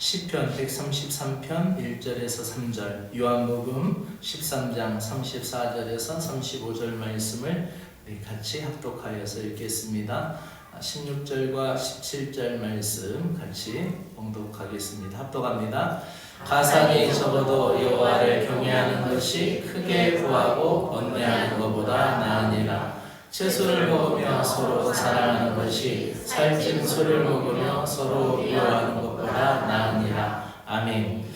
시편 133편 1절에서 3절, 요한복음 13장 34절에서 35절 말씀을 같이 합독하여서 읽겠습니다. 16절과 17절 말씀 같이 봉독하겠습니다. 합독합니다. 가산이 적어도 여호와를 경외하는 것이 크게 구하고 번뇌하는 것보다 나으니라. 채소를 먹으며 서로 사랑하는 것이 살찐 소를 먹으며 서로 미워하는 것보다 나으니라. 아멘.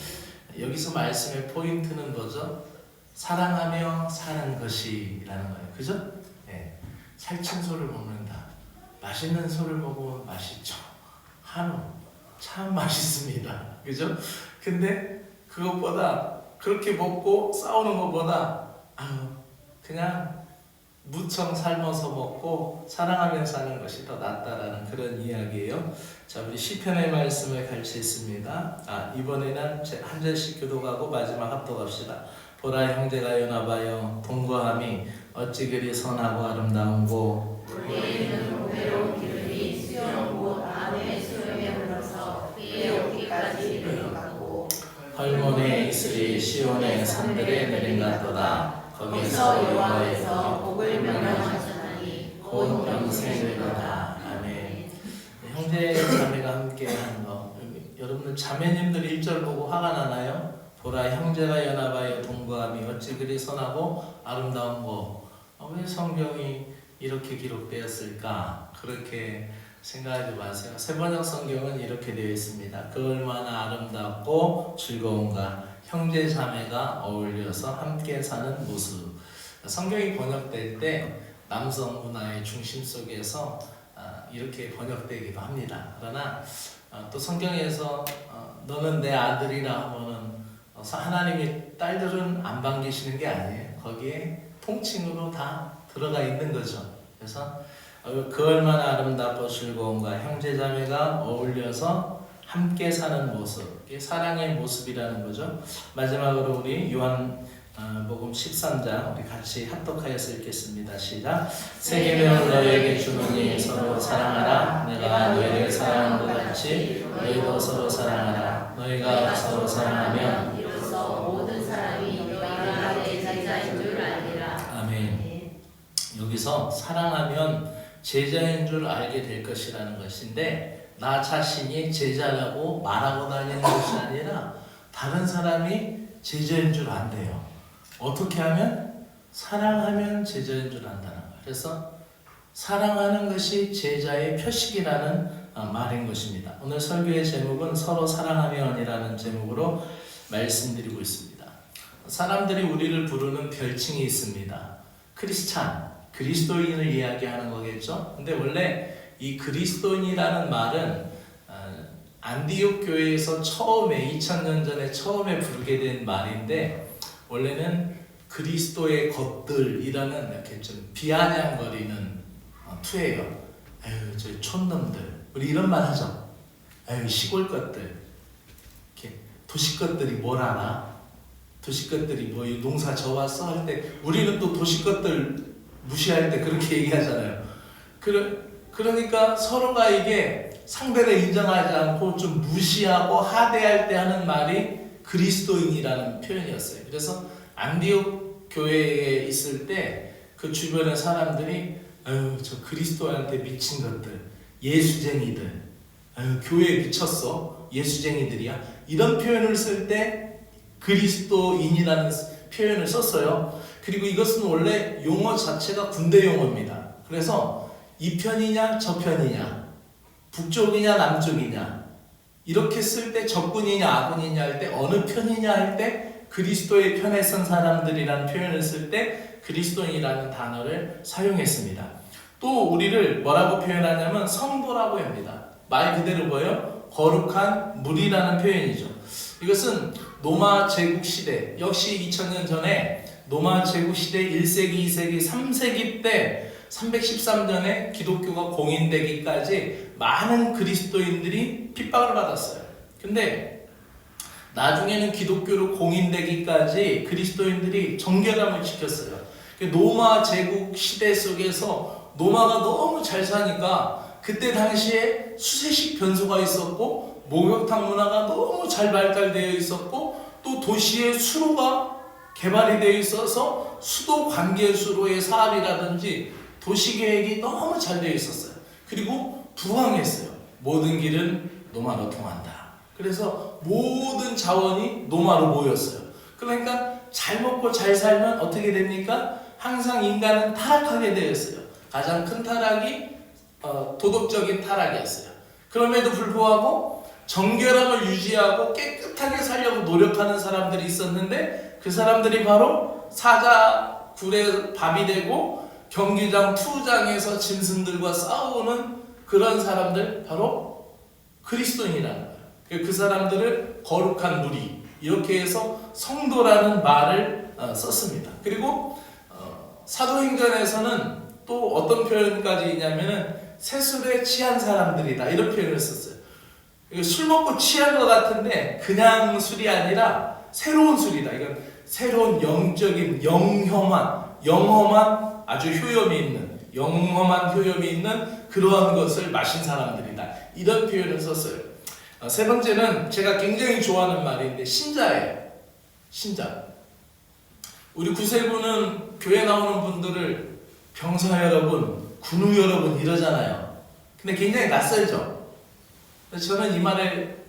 여기서 말씀의 포인트는 뭐죠? 사랑하며 사는 것이라는 거예요. 그죠? 네. 살찐 소를 먹는다. 맛있는 소를 먹으면 맛있죠. 한우 참 맛있습니다. 그죠? 근데 그것보다 그렇게 먹고 싸우는 것보다 그냥 무청 삶아서 먹고 사랑하며 사는 것이 더 낫다라는 그런 이야기예요. 자, 우리 시편의 말씀을 같이 읽습니다. 이번에는 한 절씩 교독하고 마지막 합독합시다. 보라, 형제가 연합하여 동거함이 어찌 그리 선하고 아름다운고. 우리는 공회로운 기름이 수영 곧 안에 수염에 흘러서 위에 오기까지 이르러가고 헐몬에 이슬이 시온의 산들에 내린다도다. 거기서 여호와께서 복을 명령하시나니 곧 영생이로다. 아멘. 형제 자매가 함께하는 거, 여러분들 자매님들 1절 보고 화가 나나요? 보라, 형제가 연합하여 동거함이 어찌 그리 선하고 아름다운 거. 왜 성경이 이렇게 기록되었을까? 그렇게 생각하지 마세요. 세번역 성경은 이렇게 되어 있습니다. 그 얼마나 아름답고 즐거운가. 형제 자매가 어울려서 함께 사는 모습. 성경이 번역될 때 남성 문화의 중심 속에서 이렇게 번역되기도 합니다. 그러나 또 성경에서 너는 내 아들이라 하면은 하나님이 딸들은 안 반기시는 게 아니에요. 거기에 통칭으로 다 들어가 있는 거죠. 그래서 그 얼마나 아름답고 즐거운가. 형제 자매가 어울려서 함께 사는 모습, 이게 사랑의 모습이라는 거죠. 마지막으로 우리 요한복음 13장 우리 같이 합독하여서 읽겠습니다. 시작. 새 계명을 너희에게 주노니 서로 사랑하라. 내가 너희를 사랑한 것 같이 너희도 서로 사랑하라. 너희가 서로 사랑하면 이로써 모든 사람이 너희가 내 제자인 줄 알리라. 아멘. 여기서 사랑하면 제자인 줄 알게 될 것이라는 것인데, 나 자신이 제자라고 말하고 다니는 것이 아니라 다른 사람이 제자인 줄 안돼요. 어떻게 하면? 사랑하면 제자인 줄 안다는 거예요. 그래서 사랑하는 것이 제자의 표식이라는 말인 것입니다. 오늘 설교의 제목은 서로 사랑하면이라는 제목으로 말씀드리고 있습니다. 사람들이 우리를 부르는 별칭이 있습니다. 크리스찬, 그리스도인을 이야기하는 거겠죠. 근데 원래 이 그리스도인이라는 말은 안디옥 교회에서 처음에 2000년 전에 처음에 부르게 된 말인데, 원래는 그리스도의 것들이라는 이렇게 좀 비아냥거리는 투예요. 에휴, 저희 촌놈들, 우리 이런 말 하죠. 에휴, 시골 것들, 이렇게 도시 것들이 뭘 알아? 도시 것들이 뭐 농사 져왔어 할 때 우리는 또 도시 것들 무시할 때 그렇게 얘기하잖아요. 그러니까 서로가 이게 상대를 인정하지 않고 좀 무시하고 하대할 때 하는 말이 그리스도인이라는 표현이었어요. 그래서 안디옥 교회에 있을 때 그 주변의 사람들이 저 그리스도한테 미친 것들, 예수쟁이들, 교회에 미쳤어, 예수쟁이들이야, 이런 표현을 쓸 때 그리스도인이라는 표현을 썼어요. 그리고 이것은 원래 용어 자체가 군대 용어입니다. 그래서 이 편이냐 저 편이냐, 북쪽이냐 남쪽이냐, 이렇게 쓸 때 적군이냐 아군이냐 할 때, 어느 편이냐 할 때 그리스도의 편에 선 사람들이라는 표현을 쓸 때 그리스도인이라는 단어를 사용했습니다. 또 우리를 뭐라고 표현하냐면 성도라고 합니다. 말 그대로 뭐예요? 거룩한 무리라는 표현이죠. 이것은 로마 제국 시대, 역시 2000년 전에 로마 제국 시대 1세기, 2세기, 3세기 때 313년에 기독교가 공인되기까지 많은 그리스도인들이 핍박을 받았어요. 근데 나중에는 기독교로 공인되기까지 그리스도인들이 정결함을 지켰어요. 로마 제국 시대 속에서 로마가 너무 잘 사니까 그때 당시에 수세식 변소가 있었고 목욕탕 문화가 너무 잘 발달되어 있었고 또 도시의 수로가 개발이 되어 있어서 수도 관계수로의 사업이라든지 도시계획이 너무 잘 되어 있었어요. 그리고 부강했어요. 모든 길은 노마로 통한다. 그래서 모든 자원이 노마로 모였어요. 그러니까 잘 먹고 잘 살면 어떻게 됩니까? 항상 인간은 타락하게 되었어요. 가장 큰 타락이 도덕적인 타락이었어요. 그럼에도 불구하고 정결함을 유지하고 깨끗하게 살려고 노력하는 사람들이 있었는데 그 사람들이 바로 사자 굴에 밥이 되고 경기장 투장에서 짐승들과 싸우는 그런 사람들, 바로 그리스도인이라는 거예요. 그 사람들을 거룩한 무리, 이렇게 해서 성도라는 말을 썼습니다. 그리고 사도행전에서는 또 어떤 표현까지 있냐면은 세술에 취한 사람들이다, 이런 표현을 썼어요. 술 먹고 취한 것 같은데 그냥 술이 아니라 새로운 술이다. 이건 새로운 영적인 영험한 아주 효염이 있는, 영험한 효염이 있는 그러한 것을 마신 사람들이다, 이런 표현을 썼어요. 세 번째는 제가 굉장히 좋아하는 말인데 신자예요. 신자. 우리 구세군은 교회 나오는 분들을 병사 여러분, 군우 여러분 이러잖아요. 근데 굉장히 낯설죠. 그래서 저는 이 말을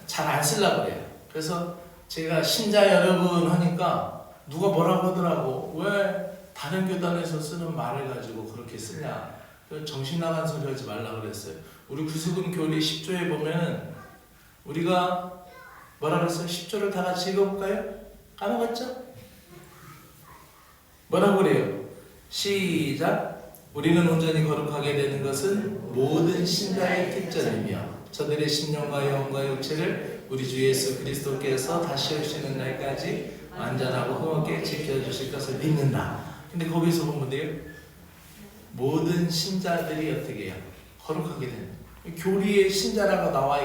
잘 안 쓰려고 그래요. 그래서 제가 신자 여러분 하니까 누가 뭐라고 하더라고. 왜 다른 교단에서 쓰는 말을 가지고 그렇게 쓰냐. 정신 나간 소리 하지 말라고 그랬어요. 우리 구세군 교리 10조에 보면 우리가 뭐라 그랬어요? 10조를 다 같이 읽어볼까요? 까먹었죠? 뭐라고 그래요? 시작! 우리는 온전히 거룩하게 되는 것은 모든 신자의 특전이며 저들의 신령과 영과 육체를 우리 주 예수 그리스도께서 다시 오시는 날까지 완전하고 흠없게 지켜주실 것을 믿는다. 근데 거기서 보면 돼요. 모든 신자들이 어떻게 해요? 거룩하게 되는. 교리에 신자라고 나와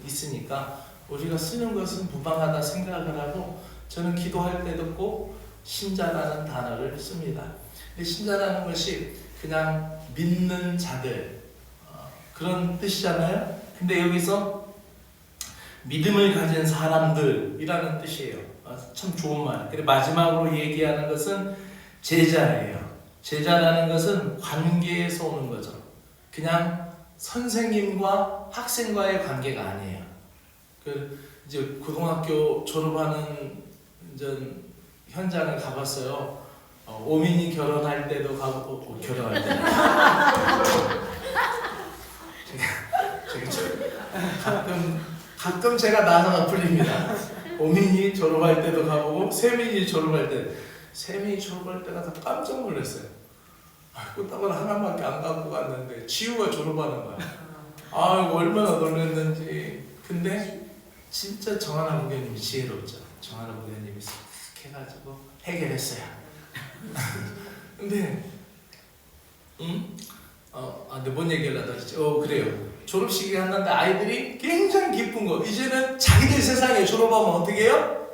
있으니까 우리가 쓰는 것은 무방하다 생각을 하고 저는 기도할 때도 꼭 신자라는 단어를 씁니다. 근데 신자라는 것이 그냥 믿는 자들 그런 뜻이잖아요. 근데 여기서 믿음을 가진 사람들이라는 뜻이에요. 참 좋은 말. 근데 마지막으로 얘기하는 것은 제자예요. 제자라는 것은 관계에서 오는 거죠. 그냥 선생님과 학생과의 관계가 아니에요. 이제 고등학교 졸업하는 현장을 가봤어요. 오민이 결혼할 때도 가고 결혼할 때 가끔 제가 나사가 풀립니다. 오민이 졸업할 때도 가보고 세민이 졸업할 때, 세민이 졸업할 때가 다 깜짝 놀랐어요. 꽃다발 하나밖에 안 갖고 갔는데 지우가 졸업하는 거야. 얼마나 놀랐는지. 근데 진짜 정하나 부교님이 지혜롭죠. 정하나 부교님이 싹 해가지고 해결했어요. 근데 근데 뭔 얘기를 하다 했지? 그래요. 졸업식이 한다는데 아이들이 굉장히 기쁜 거. 이제는 자기들 세상에 졸업하면 어떻게 해요?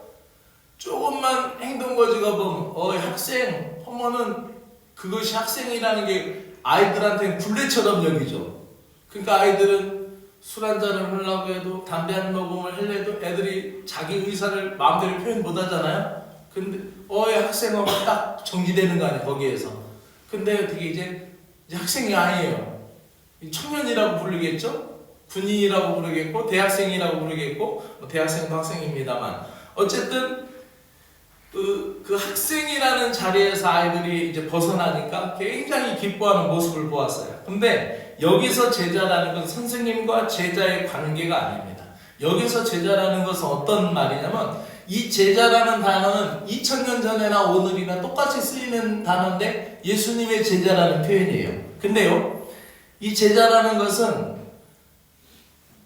조금만 행동거지가 보면 학생 하면은 그것이 학생이라는 게 아이들한테는 굴레처럼 여기죠. 그러니까 아이들은 술 한잔을 하려고 해도 담배 한 모금을 하려도 애들이 자기 의사를 마음대로 표현 못 하잖아요. 근데 학생하고 딱 정지되는 거 아니에요, 거기에서. 근데 어떻게 이제 학생이 아니에요. 청년이라고 부르겠죠? 군인이라고 부르겠고 대학생이라고 부르겠고 대학생도 학생입니다만 어쨌든 그 학생이라는 자리에서 아이들이 이제 벗어나니까 굉장히 기뻐하는 모습을 보았어요. 근데 여기서 제자라는 것은 선생님과 제자의 관계가 아닙니다. 여기서 제자라는 것은 어떤 말이냐면 이 제자라는 단어는 2000년 전에나 오늘이나 똑같이 쓰이는 단어인데 예수님의 제자라는 표현이에요. 근데요, 이 제자라는 것은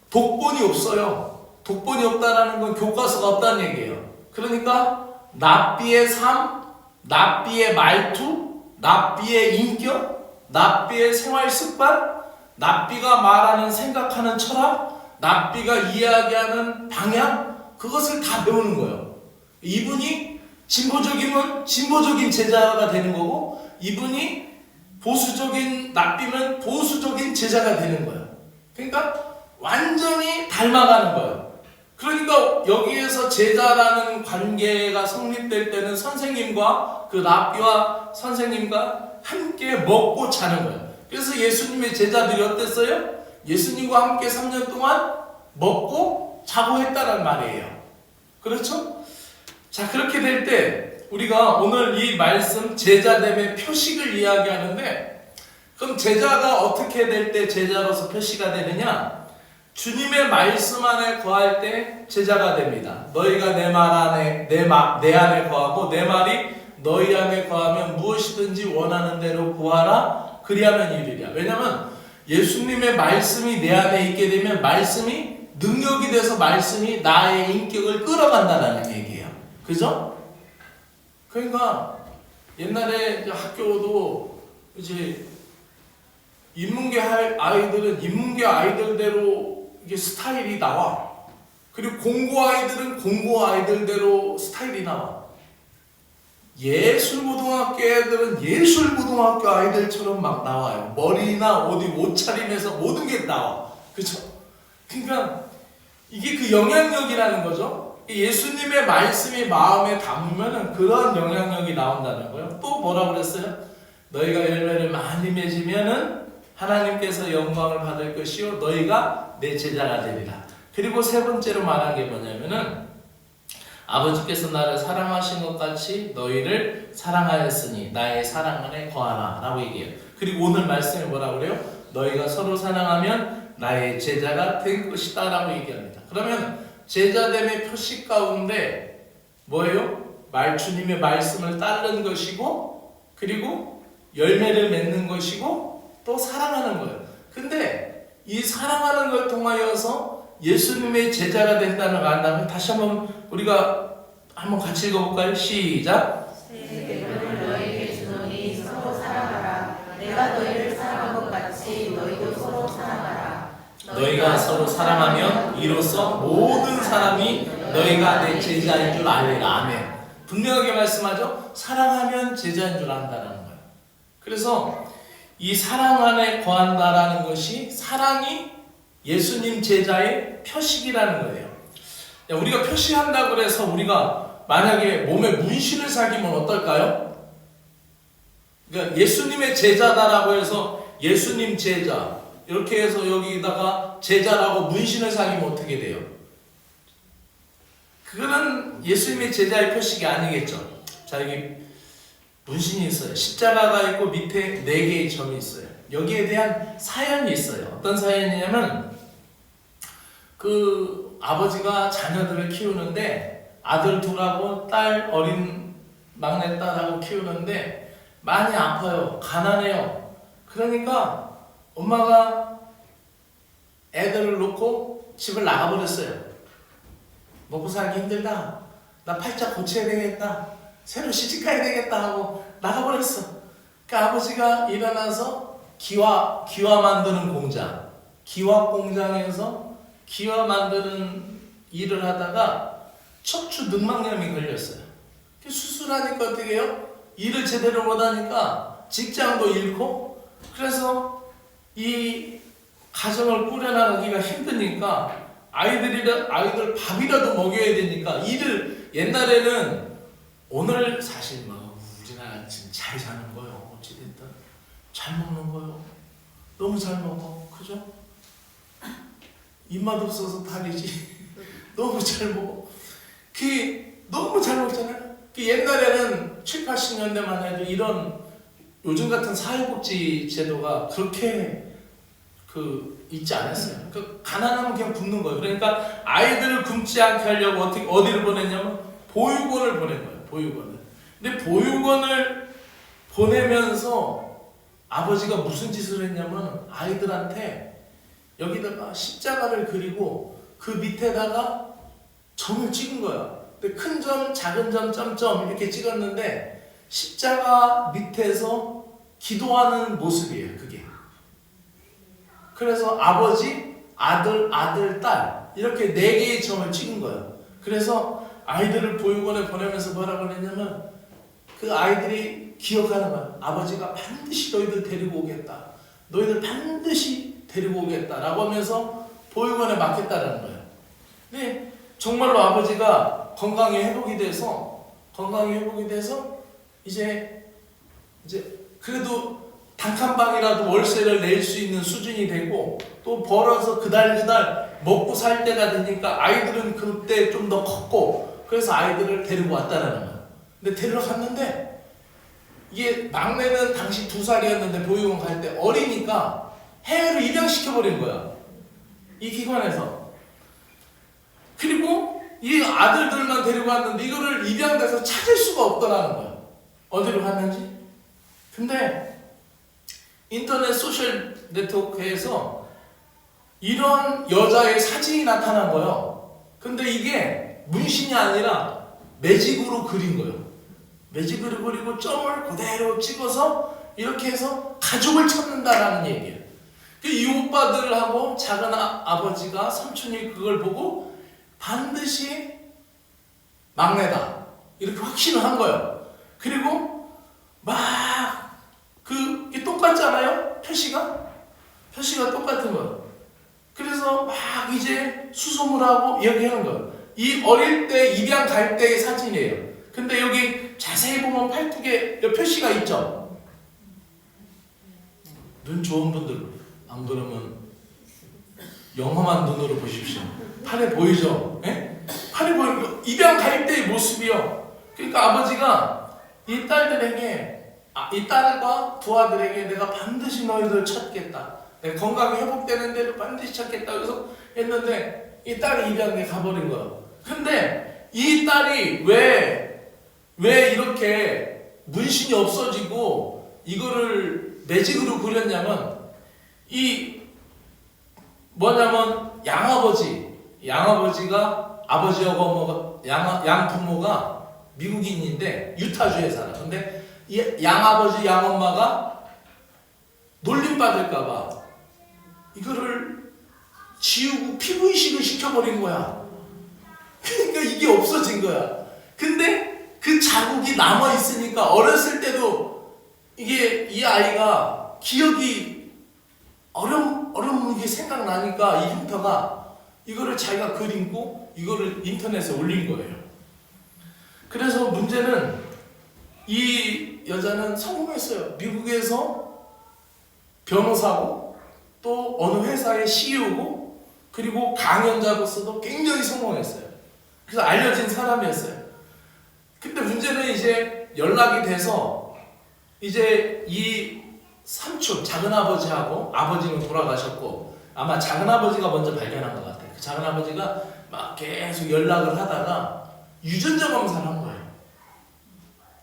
독본이 없어요. 독본이 없다라는 건 교과서가 없다는 얘기예요. 그러니까 납비의 삶, 납비의 말투, 납비의 인격, 납비의 생활 습관, 납비가 말하는 생각하는 철학, 납비가 이야기하는 방향, 그것을 다 배우는 거예요. 이분이 진보적이면 진보적인 제자가 되는 거고 이분이 보수적인 납비면 보수적인 제자가 되는 거예요. 그러니까 완전히 닮아가는 거예요. 그러니까 그러니까 여기에서 제자라는 관계가 성립될 때는 선생님과 그 랍비와 선생님과 함께 먹고 자는 거예요. 그래서 예수님의 제자들이 어땠어요? 예수님과 함께 3년 동안 먹고 자고 했다는 말이에요. 그렇죠? 자, 그렇게 될 때 우리가 오늘 이 말씀 제자됨의 표식을 이야기하는데, 그럼 제자가 어떻게 될 때 제자로서 표시가 되느냐? 주님의 말씀 안에 거할 때 제자가 됩니다. 너희가 내 말 안에 내 안에 거하고 내 말이 너희 안에 거하면 무엇이든지 원하는 대로 구하라 그리하면 이르리라. 왜냐하면 예수님의 말씀이 내 안에 있게 되면 말씀이 능력이 돼서 말씀이 나의 인격을 끌어간다는 얘기예요. 그죠? 그러니까 옛날에 학교도 이제 인문계 아이들은 인문계 아이들대로 이게 스타일이 나와. 그리고 공고 아이들은 공고 아이들대로 스타일이 나와. 예술고등학교 애들은 예술고등학교 아이들처럼 막 나와요. 머리나 어디 옷차림에서 모든 게 나와. 그죠? 그러니까 이게 그 영향력이라는 거죠. 예수님의 말씀이 마음에 담으면 그런 영향력이 나온다는 거예요. 또 뭐라고 그랬어요? 너희가 열매를 많이 맺으면은 하나님께서 영광을 받을 것이요 너희가 내 제자가 되리라. 그리고 세 번째로 말한 게 뭐냐면은 아버지께서 나를 사랑하신 것 같이 너희를 사랑하였으니 나의 사랑 안에 거하라 라고 얘기해요. 그리고 오늘 말씀에 뭐라고 그래요? 너희가 서로 사랑하면 나의 제자가 될 것이다 라고 얘기합니다. 그러면 제자됨의 표식 가운데 뭐예요? 주님의 말씀을 따르는 것이고, 그리고 열매를 맺는 것이고, 또 사랑하는 거예요. 근데 이 사랑하는 걸 통하여서 예수님의 제자가 된다는 걸 안다면 다시 한번 우리가 한번 같이 읽어볼까요? 시작. 새 계명을 너희에게 주노니 서로 사랑하라. 내가 너희를 사랑한 것 같이 너희도 서로 사랑하라. 너희가 서로 사랑하면 이로써 모든 사람이 너희가 내 제자인 줄 알리라. 아멘. 분명하게 말씀하죠. 사랑하면 제자인 줄 안다는 거예요. 그래서 이 사랑 안에 거한다라는 것이 사랑이 예수님 제자의 표식이라는 거예요. 우리가 표시한다고 해서 우리가 만약에 몸에 문신을 사귀면 어떨까요? 그러니까 예수님의 제자다라고 해서 예수님 제자 이렇게 해서 여기다가 제자라고 문신을 사귀면 어떻게 돼요? 그거는 예수님의 제자의 표식이 아니겠죠. 자, 여기 문신이 있어요. 십자가가 있고 밑에 4개의 점이 있어요. 여기에 대한 사연이 있어요. 어떤 사연이냐면 그 아버지가 자녀들을 키우는데 아들 둘하고 딸 어린 막내딸하고 키우는데 많이 아파요. 가난해요. 그러니까 엄마가 애들을 놓고 집을 나가버렸어요. 먹고 살기 힘들다. 나 팔자 고쳐야 되겠다. 새로 시집가야 되겠다 하고 나가버렸어. 그러니까 아버지가 일어나서 기와 만드는 공장, 기와 공장에서 기와 만드는 일을 하다가 척추 늑막염이 걸렸어요. 수술하니까 어떻게 해요? 일을 제대로 못하니까 직장도 잃고, 그래서 이 가정을 꾸려나가기가 힘드니까 아이들 밥이라도 먹여야 되니까 일을, 옛날에는 오늘 사실 뭐 우리나라 지금 잘 사는 거요. 어찌됐든 잘 먹는 거요. 너무 잘 먹어. 그죠? 입맛 없어서 다르지. 너무 잘 먹어. 그게 너무 잘 먹잖아요. 그 옛날에는 7, 80년대만 해도 이런 요즘 같은 사회복지 제도가 그렇게 있지 않았어요. 그러니까 가난하면 그냥 굶는 거예요. 그러니까 아이들을 굶지 않게 하려고 어디를 보냈냐면 보육원을 보낸 거예요. 보육원을. 근데 보육원을 보내면서 아버지가 무슨 짓을 했냐면 아이들한테 여기다가 십자가를 그리고 그 밑에다가 점을 찍은 거야. 근데 큰 점, 작은 점, 점점 이렇게 찍었는데 십자가 밑에서 기도하는 모습이에요. 그게. 그래서 아버지, 아들, 딸 이렇게 4개의 점을 찍은 거예요. 그래서 아이들을 보육원에 보내면서 뭐라고 했냐면 그 아이들이 기억하는 거야. 아버지가 반드시 너희들 데리고 오겠다. 너희들 반드시 데리고 오겠다 라고 하면서 보육원에 맡겼다는 거예요. 근데 정말로 아버지가 건강이 회복이 돼서 이제 그래도 단칸방이라도 월세를 낼 수 있는 수준이 되고 또 벌어서 그달 먹고 살 때가 되니까 아이들은 그때 좀 더 컸고 그래서 아이들을 데리고 왔다라는 거야. 근데 데리러 갔는데 이게 막내는 당시 2살이었는데 보육원 갈 때 어리니까 해외로 입양시켜버린 거야. 이 기관에서. 그리고 이 아들들만 데리고 왔는데 이거를 입양돼서 찾을 수가 없더라는 거야. 어디로 갔는지. 근데 인터넷 소셜 네트워크에서 이런 여자의 사진이 나타난 거예요. 근데 이게 문신이 아니라 매직으로 그린 거예요. 매직으로 그리고 점을 그대로 찍어서 이렇게 해서 가족을 찾는다라는 얘기예요. 이 오빠들하고 작은 아버지가 삼촌이 그걸 보고 반드시 막내다 이렇게 확신을 한 거예요. 그리고 막 그게 똑같잖아요. 표시가 똑같은 거예요. 그래서 막 이제 수소문 하고 얘기하는 거예요. 이 어릴 때 입양 갈 때의 사진이에요. 근데 여기 자세히 보면 팔뚝에 표시가 있죠. 눈 좋은 분들 안 그러면 영험한 눈으로 보십시오. 팔에 보이죠? 예? 팔에 보이는 거 입양 갈 때의 모습이요. 그러니까 아버지가 이 딸들에게 이 딸과 두 아들에게 내가 반드시 너희들 찾겠다. 내 건강이 회복되는 대로 반드시 찾겠다. 그래서 했는데 이 딸이 입양에 가버린 거예요. 근데 이 딸이 왜 이렇게 문신이 없어지고 이거를 매직으로 그렸냐면 양아버지가 아버지하고 양부모가 미국인인데 유타주에 살아. 근데 이 양아버지 양엄마가 놀림받을까봐 이거를 지우고 피부 이식을 시켜버린 거야. 그러니까 이게 없어진 거야. 근데 그 자국이 남아있으니까 어렸을 때도 이게 이 아이가 기억이 어려운 게 생각나니까 이 흉터가 이거를 자기가 그리고 이거를 인터넷에 올린 거예요. 그래서 문제는 이 여자는 성공했어요. 미국에서 변호사고 또 어느 회사의 CEO고 그리고 강연자로서도 굉장히 성공했어요. 그래서 알려진 사람이었어요. 근데 문제는 이제 연락이 돼서 이제 이 삼촌, 작은아버지하고 아버지는 돌아가셨고 아마 작은아버지가 먼저 발견한 것 같아요. 그 작은아버지가 막 계속 연락을 하다가 유전자 검사를 한 거예요.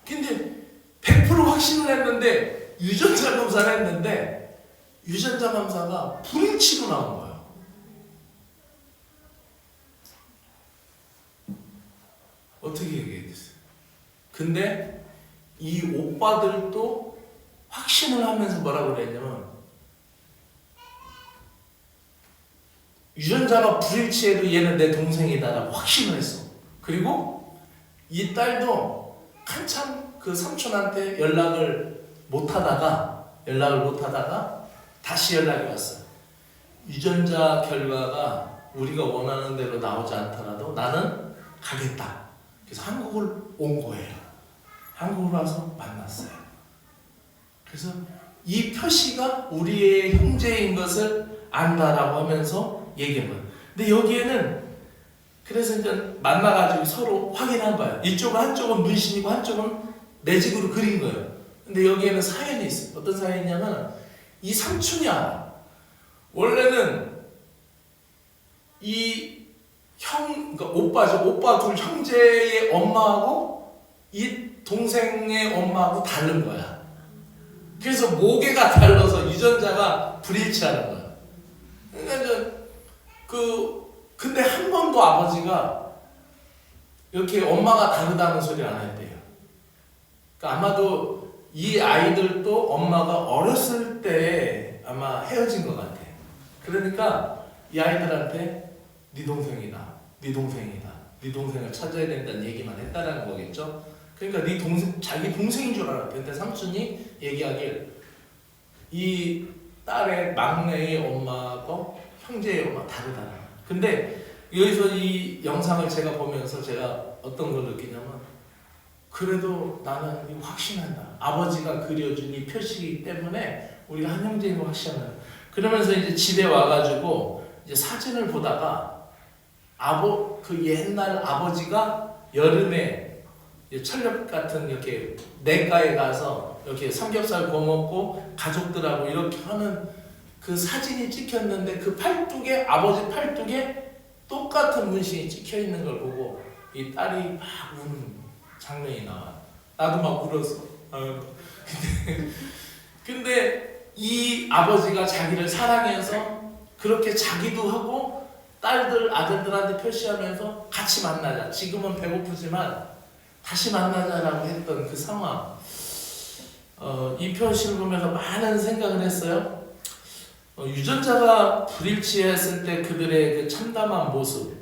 근데 100% 확신을 했는데 유전자 검사를 했는데 유전자 검사가 불일치로 나온 거예요. 어떻게 얘기했겠어요? 근데 이 오빠들도 확신을 하면서 뭐라고 그랬냐면 유전자가 불일치해도 얘는 내 동생이다라고 확신을 했어. 그리고 이 딸도 한참 그 삼촌한테 연락을 못하다가 다시 연락이 왔어요. 유전자 결과가 우리가 원하는 대로 나오지 않더라도 나는 가겠다. 그래서 한국을 온 거예요. 한국으로 와서 만났어요. 그래서 이 표시가 우리의 형제인 것을 안다라고 하면서 얘기한 거예요. 근데 여기에는 그래서 이제 만나가지고 서로 확인한 거예요. 이쪽은 한쪽은 문신이고 한쪽은 매직으로 그린 거예요. 근데 여기에는 사연이 있어요. 어떤 사연이냐면 이 삼촌이 알아. 원래는 그러니까 오빠죠. 오빠 둘 형제의 엄마하고 이 동생의 엄마하고 다른 거야. 그래서 모계가 달라서 유전자가 불일치하는 거야. 그러니까 근데 한 번도 아버지가 이렇게 엄마가 다르다는 소리 안 했대요. 그러니까 아마도 이 아이들도 엄마가 어렸을 때 아마 헤어진 것 같아. 그러니까 이 아이들한테 네 동생이다, 네 동생을 찾아야 된다는 얘기만 했다라는 거겠죠. 그러니까 네 동생, 자기 동생인 줄 알았대. 근데 삼촌이 얘기하길 이 딸의 막내의 엄마하고 형제의 엄마 다르다. 근데 여기서 이 영상을 제가 보면서 제가 어떤 걸 느끼냐면, 그래도 나는 확신한다. 아버지가 그려준 이 표시이기 때문에 우리가 한 형제인 거 확신한다. 그러면서 이제 집에 와가지고 이제 사진을 보다가 그 옛날 아버지가 여름에 철렵 같은 이렇게 내과에 가서 이렇게 삼겹살 구워 먹고 가족들하고 이렇게 하는 그 사진이 찍혔는데, 그 팔뚝에, 아버지 팔뚝에 똑같은 문신이 찍혀 있는 걸 보고 이 딸이 막 우는 장면이 나와. 나도 막 울었어. 근데 이 아버지가 자기를 사랑해서 그렇게 자기도 하고 딸들, 아들들한테 표시하면서 같이 만나자. 지금은 배고프지만 다시 만나자라고 했던 그 상황. 이 표시를 보면서 많은 생각을 했어요. 유전자가 불일치했을 때 그들의 그 참담한 모습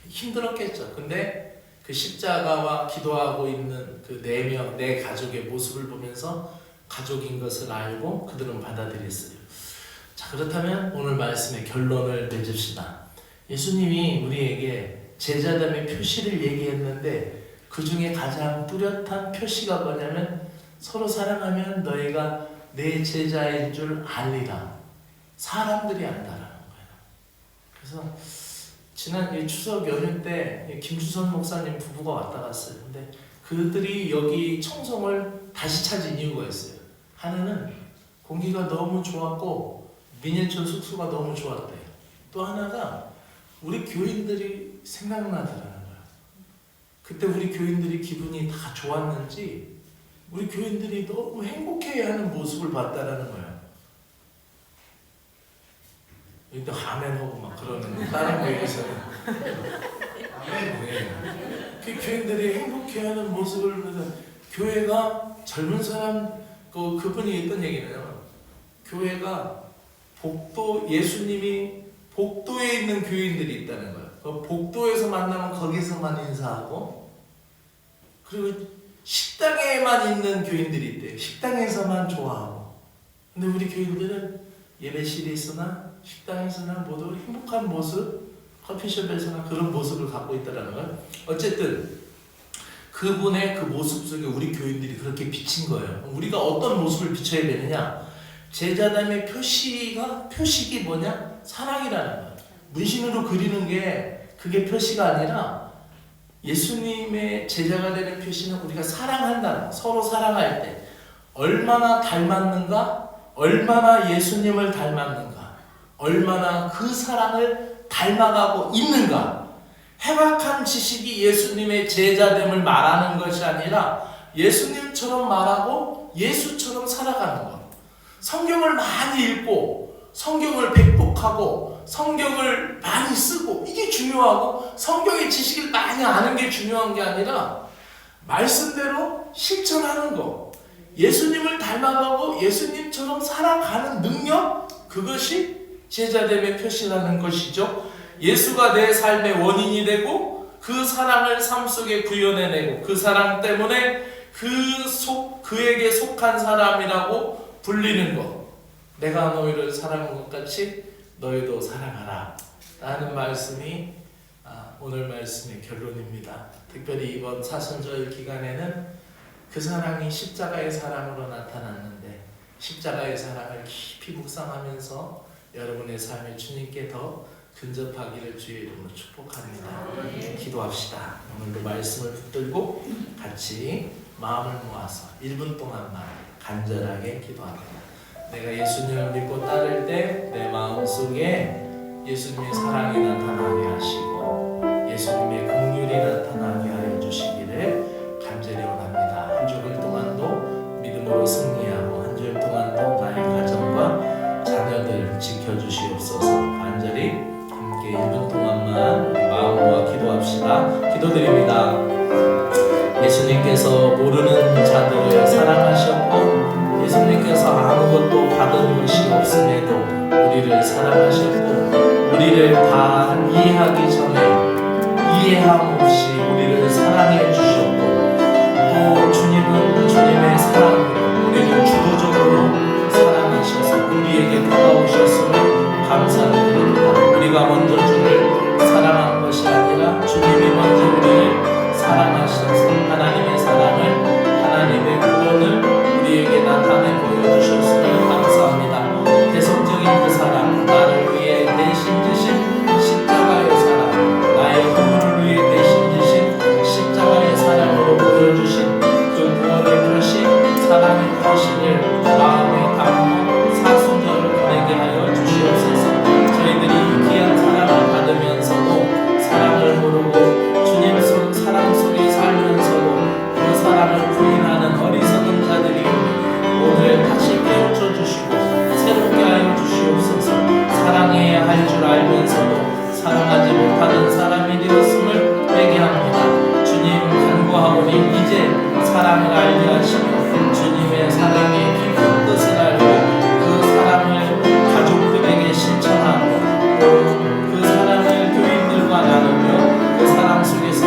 힘들었겠죠. 근데 그 십자가와 기도하고 있는 그 네 가족의 모습을 보면서 가족인 것을 알고 그들은 받아들였어요. 자, 그렇다면 오늘 말씀의 결론을 맺읍시다. 예수님이 우리에게 제자됨의 표시를 얘기했는데, 그 중에 가장 뚜렷한 표시가 뭐냐면, 서로 사랑하면 너희가 내 제자인 줄 알리라. 사람들이 안다라는 거예요. 그래서 지난 이 추석 연휴 때 김주선 목사님 부부가 왔다 갔어요. 근데 그들이 여기 청송을 다시 찾은 이유가 있어요. 하나는 공기가 너무 좋았고 민예촌 숙소가 너무 좋았대요. 또 하나가 우리 교인들이 생각나더라는 거예요. 그때 우리 교인들이 기분이 다 좋았는지 우리 교인들이 너무 행복해하는 모습을 봤다라는 거예요. 또 아멘하고 막 그러는 다른 거에서는 그 교인들이 행복해하는 모습을 보면서, 교회가 젊은 사람 그분이 했던 얘기는, 교회가 예수님이 복도에 있는 교인들이 있다는 거예요. 복도에서 만나면 거기서만 인사하고, 그리고 식당에만 있는 교인들이 있대요. 식당에서만 좋아하고. 근데 우리 교인들은 예배실에 있으나 식당에서나 모두 행복한 모습, 커피숍에서나 그런 모습을 갖고 있다는 거예요. 어쨌든 그분의 그 모습 속에 우리 교인들이 그렇게 비친 거예요. 우리가 어떤 모습을 비춰야 되느냐? 제자됨의 표식이 뭐냐? 사랑이라는 거예요. 문신으로 그리는 게 그게 표시가 아니라, 예수님의 제자가 되는 표시는 우리가 사랑한다. 서로 사랑할 때 얼마나 닮았는가, 얼마나 예수님을 닮았는가, 얼마나 그 사랑을 닮아가고 있는가. 해박한 지식이 예수님의 제자됨을 말하는 것이 아니라 예수님처럼 말하고 예수처럼 살아가는 것. 성경을 많이 읽고 성경을 백독하고 성경을 많이 쓰고 이게 중요하고, 성경의 지식을 많이 아는 게 중요한 게 아니라 말씀대로 실천하는 것, 예수님을 닮아가고 예수님처럼 살아가는 능력, 그것이 제자됨의 표시라는 것이죠. 예수가 내 삶의 원인이 되고 그 사랑을 삶 속에 구현해내고, 그 사랑 때문에 그에게 속한 사람이라고 불리는 것. 내가 너희를 사랑한 것 같이 너희도 사랑하라 라는 말씀이 오늘 말씀의 결론입니다. 특별히 이번 사순절 기간에는 그 사랑이 십자가의 사랑으로 나타났는데, 십자가의 사랑을 깊이 묵상하면서 여러분의 삶에 주님께 더 근접하기를 주의 이름으로 축복합니다. 기도합시다. 오늘도 말씀을 붙들고 같이 마음을 모아서 1분 동안만 간절하게 기도합니다. 내가 예수님을 믿고 따를 때 내 마음속에 예수님의 사랑이 나타나게 하시고 예수님의 긍휼이 나타나게 하여 주시기를 간절히 원합니다. 한 주일 동안도 믿음으로 승리하고, 한 주일 동안도 나의 가정과 자녀들 지켜주시옵소서. 간절히 함께 1분 동안만 마음 모아 기도합시다. 기도드립니다. 예수님께서 모르는 자들을 사랑하셨고, 예수님께서 아무것도 받은 것이 없음에도 우리를 사랑하셨고, 우리를 다 이해하기 전에 이해함 없이 우리를 사랑해 주셨고, 또 주님은 주님의 사랑으로 우리를 주도적으로 사랑하셔서 우리에게 다가오셨음을 감사드립니다. 우리가 먼저 주를 모르고 주님 사랑 속에 살면서도 그 사랑을 부인하는 어리석은 자들이 오늘 다시 깨우쳐 주시고 새롭게 하여 주시옵소서. 사랑해야 할 줄 알면서도 사랑하지 못하는 사람이 되었음을 회개합니다. 주님 간구하오니 이제 사랑을 알게 하시며 주님의 사랑의 깊은 뜻을 알고 그 사랑을 가족들에게 실천하고 또 그 사랑을 교인들과 나누며 그 사랑 속에서